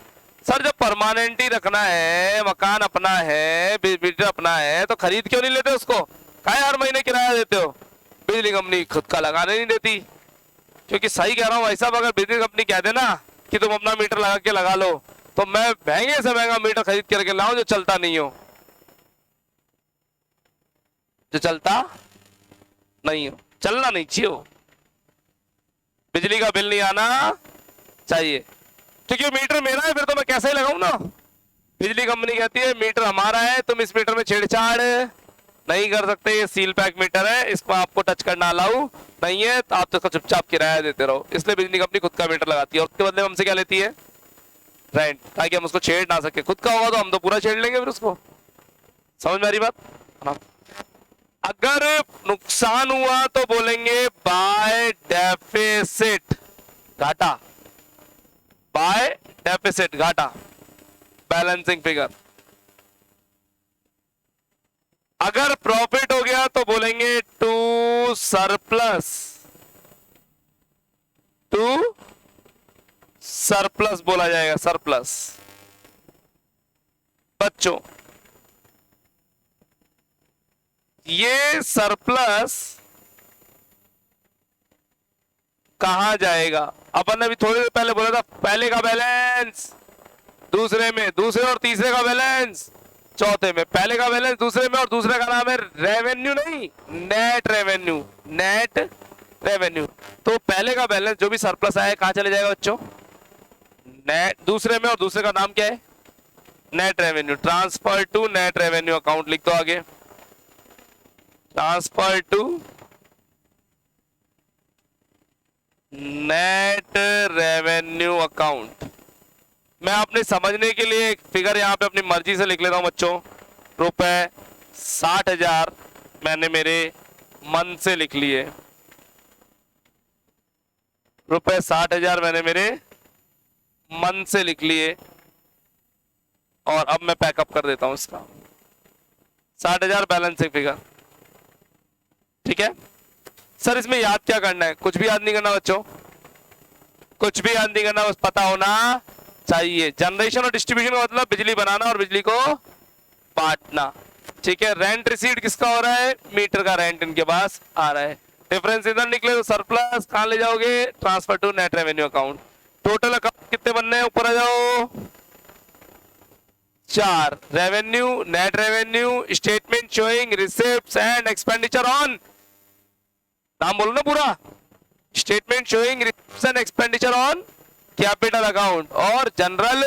Speaker 1: सर जब परमानेंट ही रखना है, मकान अपना है, मीटर अपना है, तो खरीद क्यों नहीं लेते उसको? काहे हर महीने किराया देते हो? बिजली कंपनी खुद का लगाने नहीं देती। क्योंकि सही कह रहा हूं भाई साहब, अगर बिजली कंपनी कह दे ना कि तुम अपना मीटर लगा के लगा लो, तो मैं महंगे से महंगा मीटर खरीद करके लाऊं जो चलता नहीं हो, जो चलता नहीं हो, चलना नहीं चाहिए हो, बिजली का बिल नहीं आना चाहिए। क्योंकि मीटर मेरा है, फिर तो मैं कैसे ही लगाऊं ना। बिजली कंपनी कहती है मीटर हमारा है, तुम इस मीटर में छेड़छाड़ नहीं कर सकते, ये सील पैक मीटर है, इसको आपको टच करना अलाउ नहीं है, तो आप तो इसका चुपचाप किराया देते रहो। इसलिए बिजली कंपनी खुद का मीटर लगाती है, और उसके बदले में हमसे क्या लेती है? रेंट, ताकि हम उसको छेड़ ना सके। खुद का होगा तो हम तो पूरा छेड़ लेंगे फिर उसको। समझ में आ रही बात? हाँ। अगर नुकसान हुआ तो बोलेंगे बाय डेफिसिट, घाटा, बाय डेफिसिट, घाटा, बैलेंसिंग फिगर। अगर प्रॉफिट हो गया तो बोलेंगे टू सरप्लस, टू सरप्लस बोला जाएगा, सरप्लस। बच्चों ये सरप्लस कहां जाएगा? अपन ने अभी थोड़ी देर पहले बोला था, पहले का बैलेंस दूसरे में, दूसरे और तीसरे का बैलेंस चौथे में, पहले का बैलेंस दूसरे में, और दूसरे का नाम है रेवेन्यू, नहीं नेट रेवेन्यू, नेट रेवेन्यू। तो पहले का बैलेंस जो भी सरप्लस आया कहां चले जाएगा बच्चों? नेट, दूसरे में, और दूसरे का नाम क्या है? Net revenue. Transfer to net revenue account लिख दो आगे, transfer to net revenue account. मैं अपने समझने के लिए एक फिगर यहां पे अपनी मर्जी से लिख लेता हूं बच्चों। रुपए 60,000 मैंने मेरे मन से लिख लिए, रुपए 60,000 मैंने मेरे मन से लिख लिए, और अब मैं पैकअप कर देता हूं इसका 60,000 बैलेंसिंग फिगर। ठीक है सर, इसमें याद क्या करना है? कुछ भी याद नहीं करना बच्चों, कुछ भी याद नहीं करना, बस पता होना चाहिए। जनरेशन और डिस्ट्रीब्यूशन का मतलब बिजली बनाना और बिजली को बांटना। ठीक है, रेंट रिसीव्ड किसका हो रहा है? मीटर का रेंट इनके पास आ रहा है। डिफरेंस इधर निकले तो सरप्लस कहां ले जाओगे? Transfer to net revenue account. Total account कितने बनने हैं? ऊपर आ जाओ, 4। Revenue, net revenue, statement showing receipts and expenditure on, नाम बोलो ना पूरा, statement showing receipts and expenditure on capital account और जनरल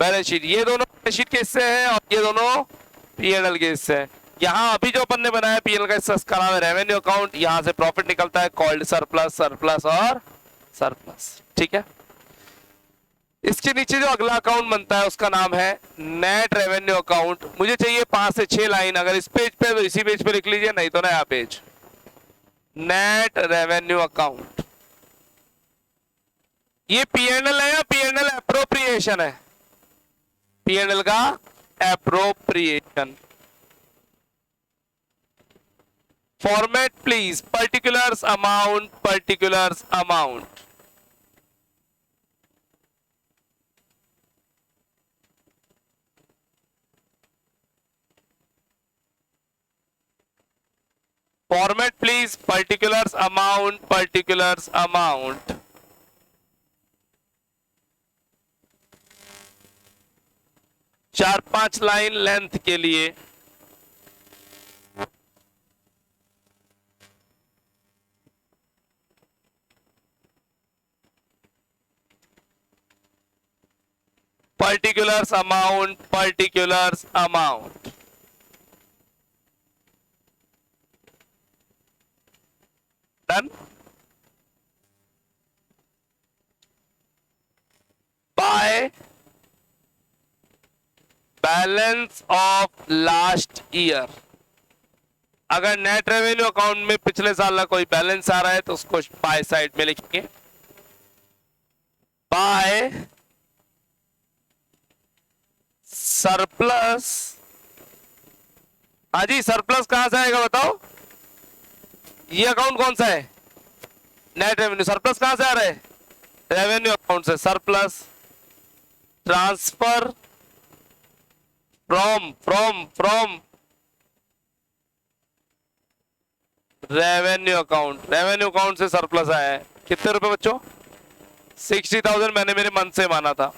Speaker 1: बैलेंस शीट। ये दोनों बैलेंस शीट के हिस्से हैं और ये दोनों पीएनएल के हिस्से हैं। यहां अभी जो अपन ने बनाया पीएनएल का हिस्सा, इसका नाम है रेवेन्यू अकाउंट। यहां से प्रॉफिट निकलता है, कॉल्ड सरप्लस, सरप्लस और सरप्लस। ठीक है, इसके नीचे जो अगला अकाउंट बनता है उसका नाम है नेट रेवेन्यू अकाउंट। मुझे चाहिए 5 से 6 लाइन, अगर इस पेज पे तो इसी पेज पे लिख लीजिए, नहीं तो नया पेज। Net revenue account. ये पीएनएल है या पीएनएल एप्रोप्रिएशन है? पीएनएल का appropriation. Format please, particulars amount, particulars amount. Format please, particulars amount, particulars amount. चार पांच लाइन लेंथ के लिए particulars amount, particulars amount. Done. By balance of last year. अगर नेट रेवेन्यू अकाउंट में पिछले साल का कोई बैलेंस आ रहा है तो उसको बाय साइड में लिखेंगे। By surplus. हाँ जी, सरप्लस कहां से आएगा बताओ? ये अकाउंट कौन सा है? Net revenue. सरप्लस कहां से आ रहा है? रेवेन्यू अकाउंट से। Surplus transfer from revenue account. Revenue account से सरप्लस आया है। कितने रुपए बच्चों? 60,000 मैंने मेरे मन से माना था।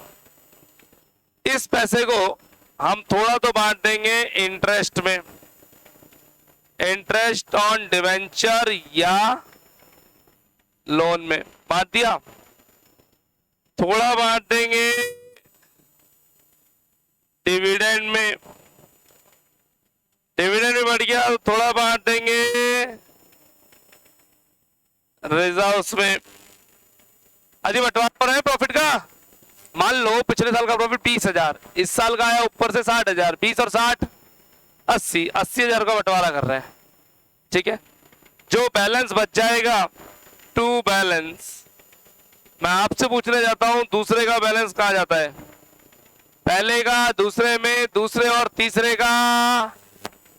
Speaker 1: इस पैसे को हम थोड़ा तो बांट देंगे इंटरेस्ट में, इंटरेस्ट ऑन डिवेंचर या लोन में बांट दिया। थोड़ा बांट देंगे डिविडेंड में, डिविडेंड में बढ़ गया तो थोड़ा बांट देंगे रिजर्व्स में। अजी बंटवारा हो रहा है प्रॉफिट का। मान लो पिछले साल का प्रॉफिट 20,000, इस साल का आया ऊपर से 60,000, 20 और 60 80,000 का बंटवारा कर रहा है। ठीक है, जो बैलेंस बच जाएगा टू बैलेंस, मैं आपसे पूछने जाता हूं दूसरे का बैलेंस कहां जाता है? पहले का, दूसरे में, दूसरे और तीसरे का,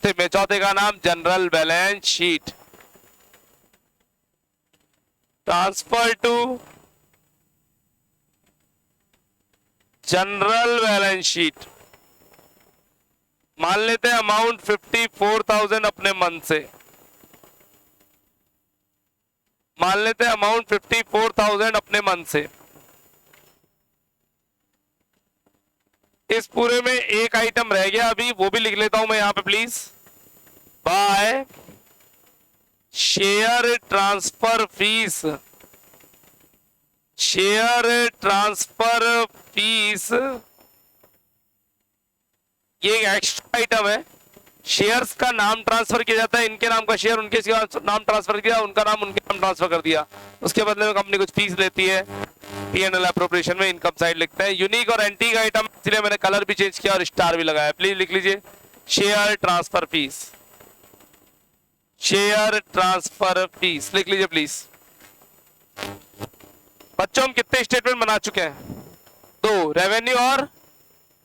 Speaker 1: में चौथे का नाम general balance sheet. Transfer to general balance sheet. मान लेते हैं अमाउंट 54,000 अपने मन से। मान लेते हैं अमाउंट 54,000 अपने मन से। इस पूरे में एक आइटम रह गया अभी, वो भी लिख लेता हूं मैं यहां पे please. By share transfer fees. Share transfer fees ये एक एक्स्ट्रा आइटम है। शेयर्स का नाम ट्रांसफर किया जाता है, इनके नाम का शेयर उनके नाम ट्रांसफर किया, उनका नाम उनके नाम ट्रांसफर कर दिया। उसके बदले में कंपनी कुछ फीस लेती है। पीएनएल एप्रोप्रिएशन में इनकम साइड लिखते हैं। यूनिक और एंटीक आइटम, इसलिए मैंने कलर भी चेंज किया और स्टार भी लगाया। प्लीज लिख लीजिए share transfer fees. Share transfer fees लिख लीजिए प्लीज। बच्चों हम कितने स्टेटमेंट बना चुके हैं? 2, रेवेन्यू और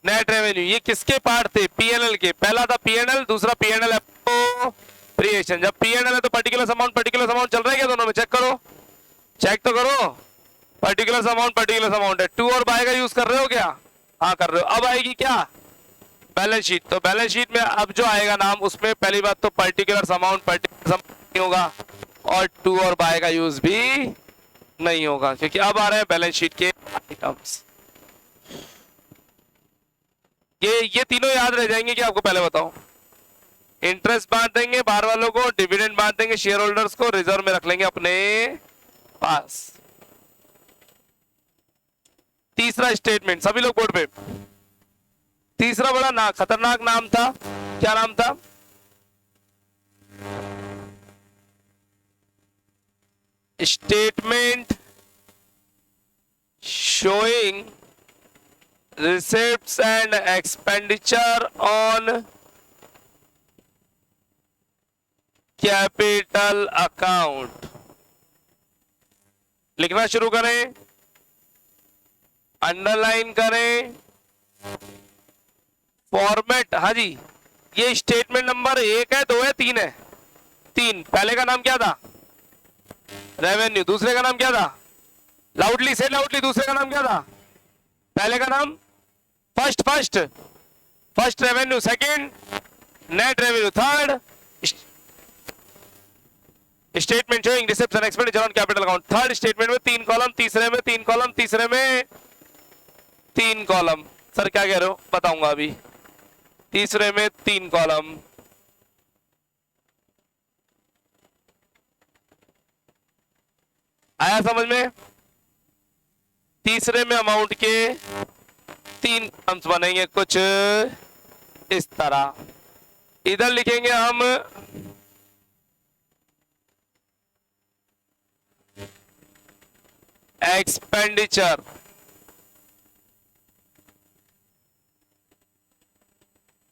Speaker 1: नेट रेवेन्यू। ये किसके पार्ट थे? पीएनएल के। पहला था पीएनएल, दूसरा पीएनएल एप्रोप्रिएशन। जब पीएनएल है तो पर्टिकुलर अमाउंट चल रहा है क्या दोनों में? चेक करो, चेक तो करो। पर्टिकुलर अमाउंट है। टू और बाय का यूज कर रहे हो क्या? हाँ कर रहे हो। अब आएगी क्या? Balance sheet. तो बैलेंस शीट में अब जो आएगा नाम, उसमें पहली बात तो पर्टिकुलर अमाउंट नहीं होगा और टू और बाय का यूज भी नहीं होगा, क्योंकि अब आ रहे हैं बैलेंस शीट के आइटम्स। ये तीनों याद रह जाएंगे कि आपको पहले बताओ। इंटरेस्ट बांट देंगे बाहर वालों को, डिविडेंड बांट देंगे शेयर होल्डर्स को, रिजर्व में रख लेंगे अपने पास। तीसरा स्टेटमेंट, सभी लोग बोर्ड पे। तीसरा बड़ा खतरनाक नाम था। क्या नाम था? Statement showing receipts and expenditure on capital account. लिखना शुरू करें, अंडरलाइन करें, फॉर्मेट। हाँ जी, ये स्टेटमेंट नंबर 1 है, 2 है, 3 है। 3, पहले का नाम क्या था? रेवेन्यू। दूसरे का नाम क्या था? लाउडली से लाउडली, दूसरे का नाम क्या था? पहले का नाम first revenue, second net revenue, third statement showing receipts and expenditure on capital account. Third statement में 3 कॉलम, तीसरे में 3 कॉलम, तीसरे में 3 कॉलम। सर क्या कह रहे हो? बताऊंगा अभी। तीसरे में 3 कॉलम। आया समझ में? तीसरे में अमाउंट के 3 कॉलम्स बनेंगे कुछ इस तरह। इधर लिखेंगे हम एक्सपेंडिचर।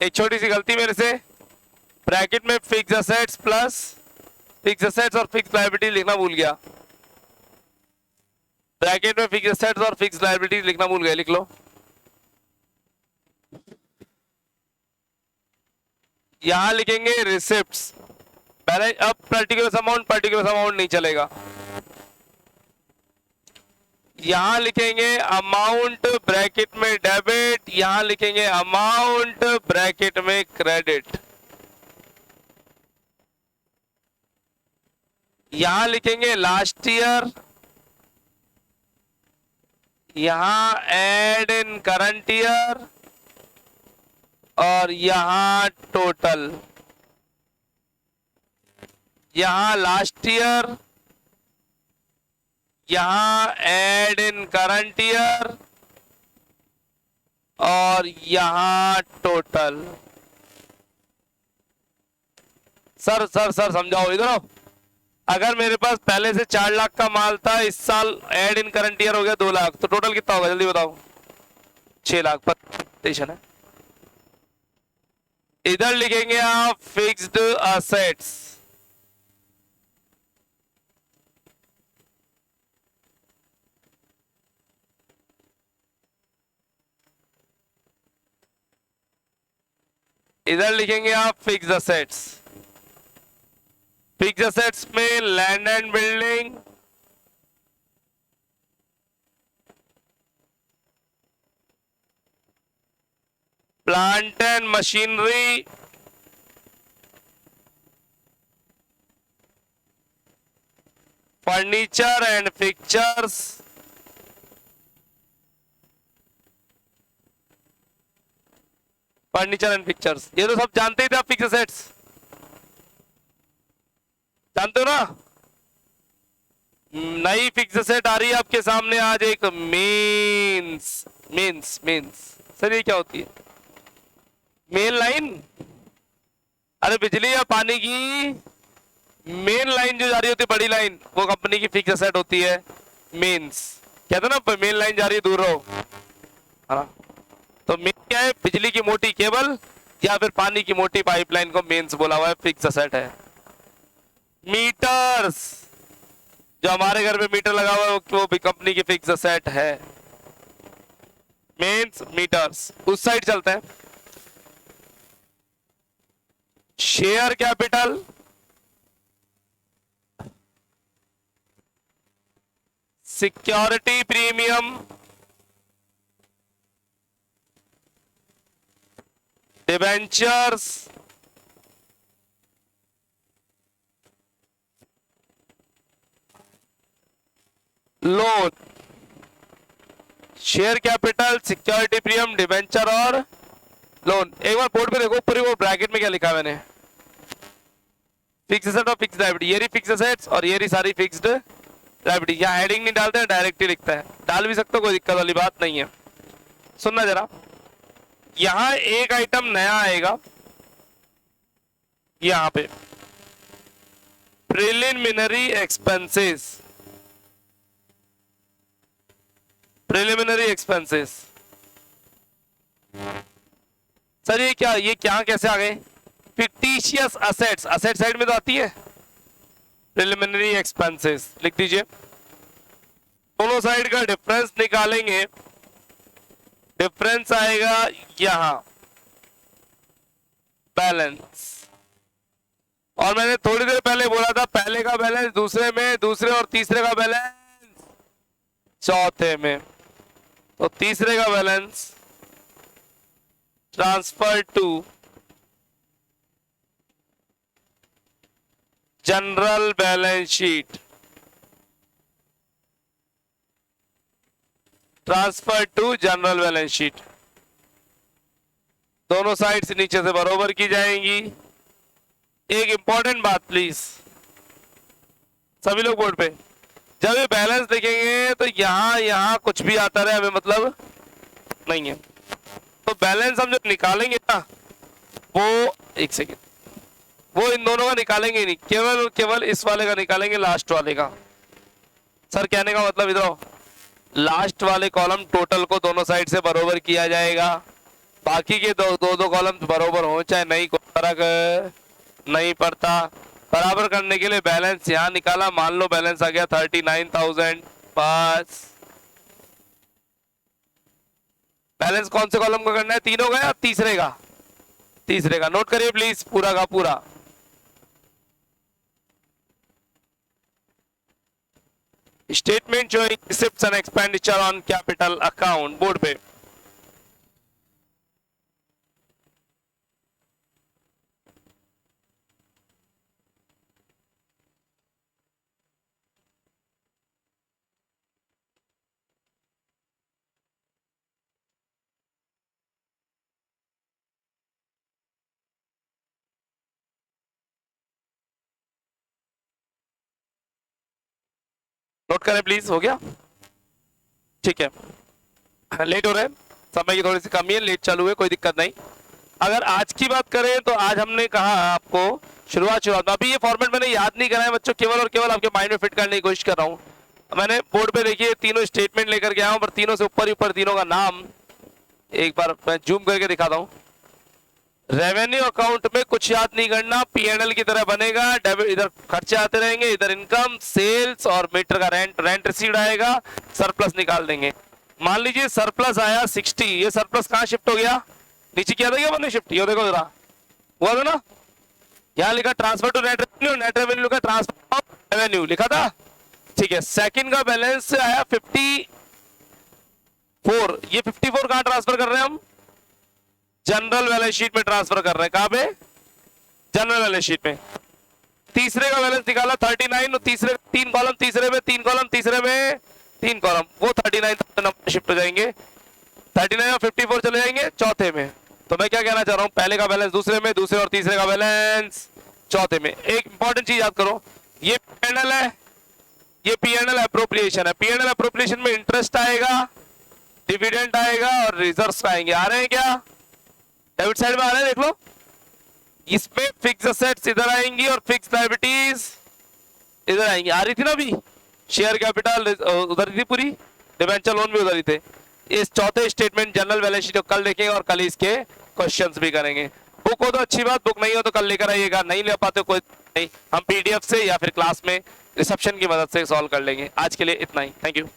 Speaker 1: एक छोटी सी गलती मेरे से, ब्रैकेट में fix assets plus fix assets और फिक्स लायबिलिटी लिखना भूल गया। ब्रैकेट में फिक्स असेट्स और फिक्स लायबिलिटी लिखना भूल गया, लिख लो। यहां लिखेंगे रिसिप्ट्स। पहले अब पर्टिकुलर अमाउंट नहीं चलेगा। यहां लिखेंगे अमाउंट ब्रैकेट में डेबिट, यहां लिखेंगे अमाउंट ब्रैकेट में क्रेडिट। यहां लिखेंगे लास्ट ईयर, यहां ऐड इन करंट ईयर और यहां टोटल। यहां लास्ट ईयर, यहां ऐड इन करंट ईयर और यहां टोटल। सर समझाओ, इधर आओ। अगर मेरे पास पहले से 4 लाख का माल था, इस साल ऐड इन करंट ईयर हो गया 2 लाख, तो टोटल कितना होगा जल्दी बताओ? 6 लाख पर स्टेशन है। इधर लिखेंगे आप फिक्स्ड असेट्स। इधर लिखेंगे आप फिक्स्ड असेट्स। फिक्स्ड असेट्स में land and building, plant and machinery, furniture and fixtures, ये तो सब जानते ही थे आप। फिक्स्ड असेट्स जानते हो ना? नई फिक्स्ड असेट आ रही है आपके सामने आज, एक मेंस। सर ये क्या होती है? Main line. अरे बिजली या पानी की मेन लाइन जो जा रही होती है, बड़ी लाइन, वो कंपनी की फिक्स्ड असेट होती है मेंस। कहते ना मेन लाइन जा रही है, दूर रहो। हाँ, तो मेन क्या है? बिजली की मोटी केबल या फिर पानी की मोटी पाइपलाइन को मेंस बोला हुआ है, फिक्स्ड असेट है। मीटर्स, जो हमारे घर में मीटर लगा हुआ है वो भी कंपनी की फिक्स्ड असेट है। मेंस मीटर्स। उस साइड चलते हैं। Share capital, security premium, debentures, loan. Share capital, security premium, debenture और लोन। एक बार बोर्ड पे देखो, पूरी वो ब्रैकेट में क्या लिखा है मैंने? फिक्स्ड असेट और फिक्स्ड लायबिलिटी। ये रही फिक्स्ड असेट्स और ये रही सारी फिक्स्ड लायबिलिटी। यहाँ हेडिंग नहीं डालते हैं, डायरेक्ट ही लिखता है। डाल भी सकते हो, कोई दिक्कत वाली बात नहीं है। सुनना जरा, यहां एक आइटम नया आएगा, यहां पे प्रिलिमिनरी एक्सपेंसेस। सर ये क्या कैसे आ गए? फिक्टिशियस असेट्स, असेट साइड में तो आती है, प्रिलिमिनरी एक्सपेंसेस लिख दीजिए। दोनों साइड का डिफरेंस निकालेंगे, डिफरेंस आएगा यहां बैलेंस। और मैंने थोड़ी देर पहले बोला था पहले का बैलेंस दूसरे में, दूसरे और तीसरे का बैलेंस चौथे में। तो तीसरे का balance transfer to general balance sheet, transfer to general balance sheet. दोनों साइड से नीचे से बराबर की जाएंगी। एक इंपॉर्टेंट बात प्लीज सभी लोग बोर्ड पे, जब ये बैलेंस देखेंगे तो यहां कुछ भी आता रहे हमें मतलब नहीं है। तो बैलेंस हम जब निकालेंगे ना, वो एक सेकेंड, वो इन दोनों का निकालेंगे नहीं, केवल और केवल इस वाले का निकालेंगे, लास्ट वाले का। सर कहने का मतलब इधर लास्ट वाले कॉलम टोटल को दोनों साइड से बराबर किया जाएगा, बाकी के दो कॉलम बराबर हो चाहे नहीं, कोई फर्क नहीं पड़ता। बराबर करने के लिए बैलेंस यहां निकाला, मान लो बैलेंस आ गया 39,000। बस बैलेंस कौन से कॉलम का करना है, तीनों का या तीसरे का? तीसरे का। नोट करिए प्लीज पूरा का पूरा। Statement showing receipts and expenditure on capital account, board पे। नोट करें प्लीज, हो गया? ठीक है, लेट हो रहे हैं, समय की थोड़ी सी कमी है, लेट चालू है, कोई दिक्कत नहीं। अगर आज की बात करें तो आज हमने कहा आपको शुरुआत में, अभी ये फॉर्मेट मैंने याद नहीं करा है बच्चों, केवल और केवल आपके माइंड में फिट करने की कोशिश कर रहा हूं। मैंने बोर्ड पे देखिए तीनों स्टेटमेंट लेकर के आया हूं, पर तीनों से ऊपर ही ऊपर तीनों का नाम एक बार मैं जूम करके दिखाता हूं। रेवेन्यू अकाउंट में कुछ याद नहीं करना, पीएनएल की तरह बनेगा। डेबिट इधर खर्चे आते रहेंगे, इधर इनकम, सेल्स और मीटर का रेंट रिसीव्ड आएगा, सरप्लस निकाल देंगे। मान लीजिए सरप्लस आया 60, ये सरप्लस कहां शिफ्ट हो गया? नीचे किया था क्या मैंने शिफ्ट? ये देखो जरा, हुआ था ना, यहां लिखा transfer to net revenue, net revenue का ट्रांसफर ऑफ रेवेन्यू लिखा था। ठीक है, सेकंड का बैलेंस आया 54, ये 54 कहां ट्रांसफर कर रहे हैं हम? जनरल बैलेंस शीट में ट्रांसफर कर रहे हैं। कहां पे? जनरल बैलेंस शीट में। तीसरे का बैलेंस निकाला 39, और तीसरे 3 कॉलम, तीसरे में 3 कॉलम, तीसरे में 3 कॉलम, वो 39 शिफ्ट हो जाएंगे। 39 और 54 चले जाएंगे चौथे में। तो मैं क्या कहना चाह रहा हूं, पहले का बैलेंस दूसरे में, दूसरे और तीसरे का बैलेंस चौथे में। एक इंपॉर्टेंट चीज याद करो, ये पीएनएल है, ये पीएनएल अप्रोप्रिएशन है। पीएनएल अप्रोप्रिएशन में इंटरेस्ट आएगा, डिविडेंड आएगा और रिजर्व्स आएंगे। आ रहे हैं क्या? डेबिट साइड में आ रहे हैं, देख लो। इसमें फिक्स असेट्स इधर आएंगी और फिक्स लायबिलिटीज इधर आएंगी। आ रही थी ना अभी, शेयर कैपिटल उधर थी पूरी, डिबेंचर लोन भी उधर ही थे। इस चौथे स्टेटमेंट जनरल बैलेंस शीट को कल देखेंगे और कल इसके क्वेश्चंस भी करेंगे। बुक हो तो अच्छी बात, बुक नहीं हो तो कल लेकर आइएगा, नहीं ले पाते कोई नहीं, हम पीडीएफ से या फिर क्लास में रिसेप्शन की मदद से सॉल्व कर लेंगे। आज के लिए इतना ही, थैंक यू।